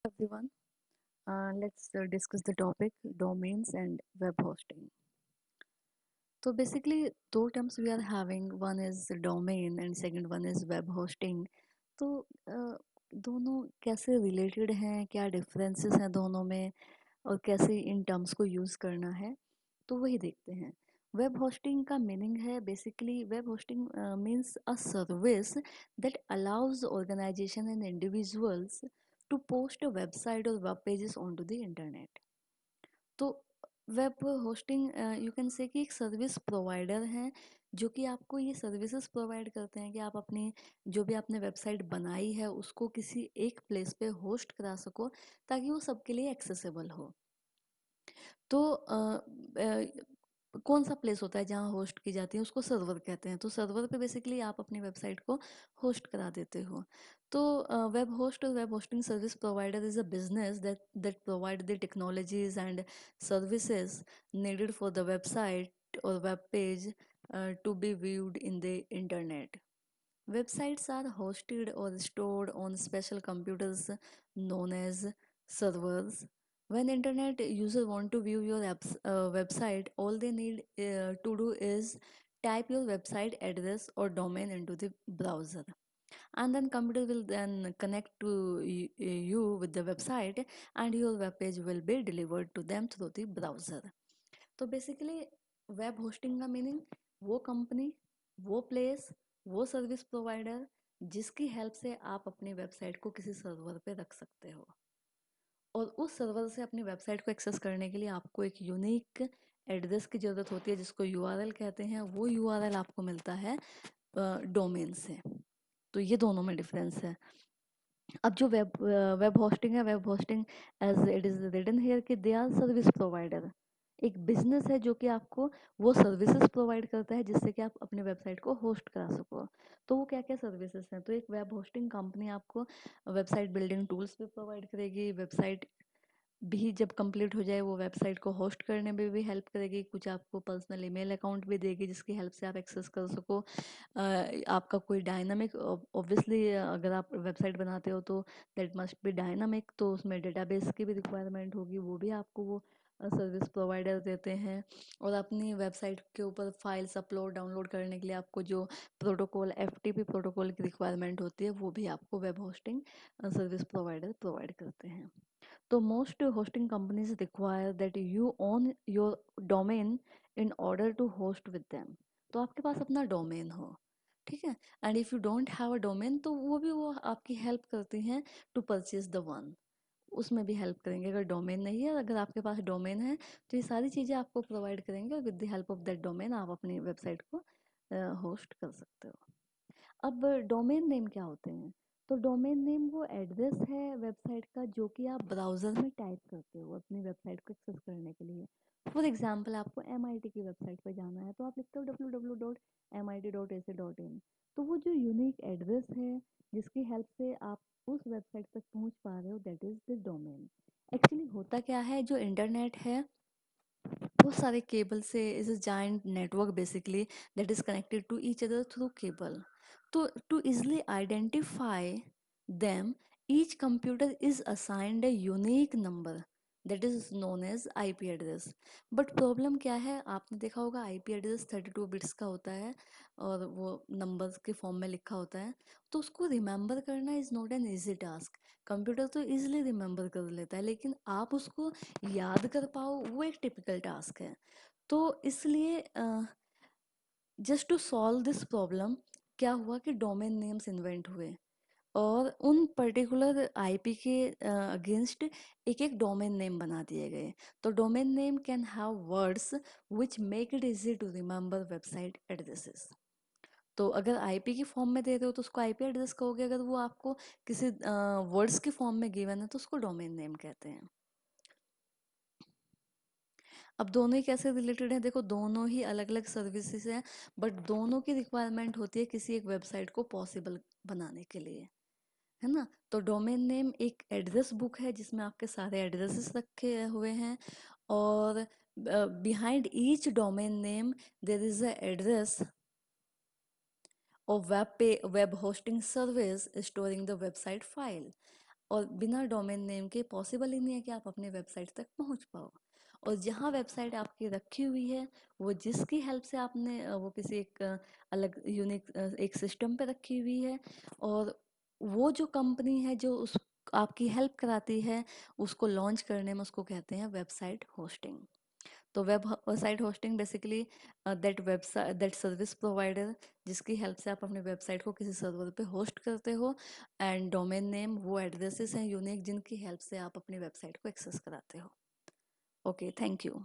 Everyone. Let's discuss the topic domains and web hosting. So basically, two terms we are having. One is domain and second one is web hosting. तो दोनों कैसे related हैं, क्या differences हैं दोनों में और कैसे इन टर्म्स को यूज़ करना है, तो वही देखते हैं। वेब होस्टिंग का मीनिंग है basically web hosting means a service that allows organisation and individuals to post a website और web pages on to the internet. तो web hosting you can say कि एक सर्विस प्रोवाइडर हैं जो कि आपको ये सर्विसेज प्रोवाइड करते हैं कि आप अपनी जो भी आपने वेबसाइट बनाई है उसको किसी एक प्लेस पे होस्ट करा सको ताकि वो सबके लिए एक्सेसिबल हो। तो कौन सा प्लेस होता है जहाँ होस्ट की जाती है उसको सर्वर कहते हैं। तो सर्वर पे बेसिकली आप अपनी वेबसाइट को होस्ट करा देते हो। तो वेब होस्ट और web hosting service provider is a business that provide the technologies and services needed for the website or web page to be viewed in the internet. Websites are hosted or stored on special computers known as servers. When internet user want to view your website, all they need to do is type your website address or domain into the browser, and then computer will then connect to you with the website, and your web page will be delivered to them through the browser. तो basically web hosting का meaning वो company, वो place, वो service provider जिसकी help से आप अपनी website को किसी सर्वर पे रख सकते हो, और उस सर्वर से अपनी वेबसाइट को एक्सेस करने के लिए आपको एक यूनिक एड्रेस की ज़रूरत होती है जिसको यूआरएल कहते हैं। वो यूआरएल आपको मिलता है डोमेन से। तो ये दोनों में डिफरेंस है। अब जो वेब होस्टिंग है, web hosting as it is written here कि दे आर सर्विस प्रोवाइडर, एक बिजनेस है जो कि आपको वो सर्विसेज प्रोवाइड करता है जिससे कि आप अपने वेबसाइट को होस्ट करा सको। तो वो क्या क्या सर्विसेज हैं, तो एक वेब होस्टिंग कंपनी आपको वेबसाइट बिल्डिंग टूल्स भी प्रोवाइड करेगी, वेबसाइट भी जब कंप्लीट हो जाए वो वेबसाइट को होस्ट करने में भी हेल्प करेगी, कुछ आपको पर्सनल ईमेल अकाउंट भी देगी जिसकी हेल्प से आप एक्सेस कर सको। आपका कोई डायनामिक, ऑब्वियसली अगर आप वेबसाइट बनाते हो तो दैट मस्ट बी डायनामिक, तो उसमें डेटाबेस की भी रिक्वायरमेंट होगी, वो भी आपको वो सर्विस प्रोवाइडर देते हैं। और अपनी वेबसाइट के ऊपर फाइल्स अपलोड डाउनलोड करने के लिए आपको जो प्रोटोकॉल, एफटीपी प्रोटोकॉल की रिक्वायरमेंट होती है वो भी आपको web hosting service provider provide करते हैं। तो most hosting companies require that you own your domain in order to host with them। तो आपके पास अपना डोमेन हो, ठीक है। And if you don't have a domain तो वो आपकी हेल्प करती हैं टू परचेज द वन, उसमें भी हेल्प करेंगे। अगर डोमेन नहीं है, अगर आपके पास डोमेन है तो ये सारी चीज़ें आपको प्रोवाइड करेंगे और with the help of that domain आप अपनी वेबसाइट को होस्ट कर सकते हो। अब डोमेन नेम क्या होते हैं, तो डोमेन नेम वो एड्रेस है वेबसाइट का जो कि आप ब्राउज़र में टाइप करते हो अपनी वेबसाइट को एक्सेस करने के लिए। फॉर एग्जांपल आपको एमआईटी की वेबसाइट पर जाना है तो आप लिखते हो www.mit.ac.in। तो वो जो यूनिक एड्रेस है जिसकी हेल्प से आप उस वेबसाइट तक पहुंच पा रहे हो, that is the domain. Actually होता क्या है, जो इंटरनेट है बहुत सारे केबल से is a giant network basically that is connected to each other through cable. तो to easily identify them, each computer is assigned a unique number that is known as IP address। But problem क्या है, आपने देखा होगा IP address 32 bits का होता है और वो नंबर्स के फॉर्म में लिखा होता है। तो उसको रिमेंबर करना is not an easy task. Computer तो इजीली रिमेंबर कर लेता है, लेकिन आप उसको याद कर पाओ वो एक टिपिकल टास्क है। तो इसलिए just to solve this problem क्या हुआ कि डोमेन नेम्स इन्वेंट हुए और उन पर्टिकुलर आईपी के अगेंस्ट एक एक डोमेन नेम बना दिए गए। तो domain name can have words which make it easy to remember website addresses. तो अगर आईपी की फॉर्म में दे रहे हो तो उसको आईपी एड्रेस कहोगे, अगर वो आपको किसी वर्ड्स की फॉर्म में गिवन है तो उसको डोमेन नेम कहते हैं। अब दोनों ही कैसे रिलेटेड हैं, देखो दोनों ही अलग अलग सर्विसेज हैं, बट दोनों की रिक्वायरमेंट होती है किसी एक वेबसाइट को पॉसिबल बनाने के लिए, है ना। तो डोमेन नेम एक एड्रेस बुक है जिसमें आपके सारे एड्रेसेस रखे हुए हैं, और behind each domain name there is a address of web hosting service storing the website file. और बिना डोमेन नेम के पॉसिबल ही नहीं है कि आप अपने वेबसाइट तक पहुंच पाओ। और जहाँ वेबसाइट आपकी रखी हुई है, वो जिसकी हेल्प से आपने वो किसी एक अलग यूनिक एक सिस्टम पे रखी हुई है, और वो जो कंपनी है जो उस आपकी हेल्प कराती है उसको लॉन्च करने में, उसको कहते हैं वेबसाइट होस्टिंग। तो website hosting basically that website that service provider जिसकी हेल्प से आप अपने वेबसाइट को किसी सर्वर पे होस्ट करते हो, एंड डोमेन नेम वो एड्रेसेस हैं यूनिक जिनकी हेल्प से आप अपनी वेबसाइट को एक्सेस कराते हो। Okay, thank you.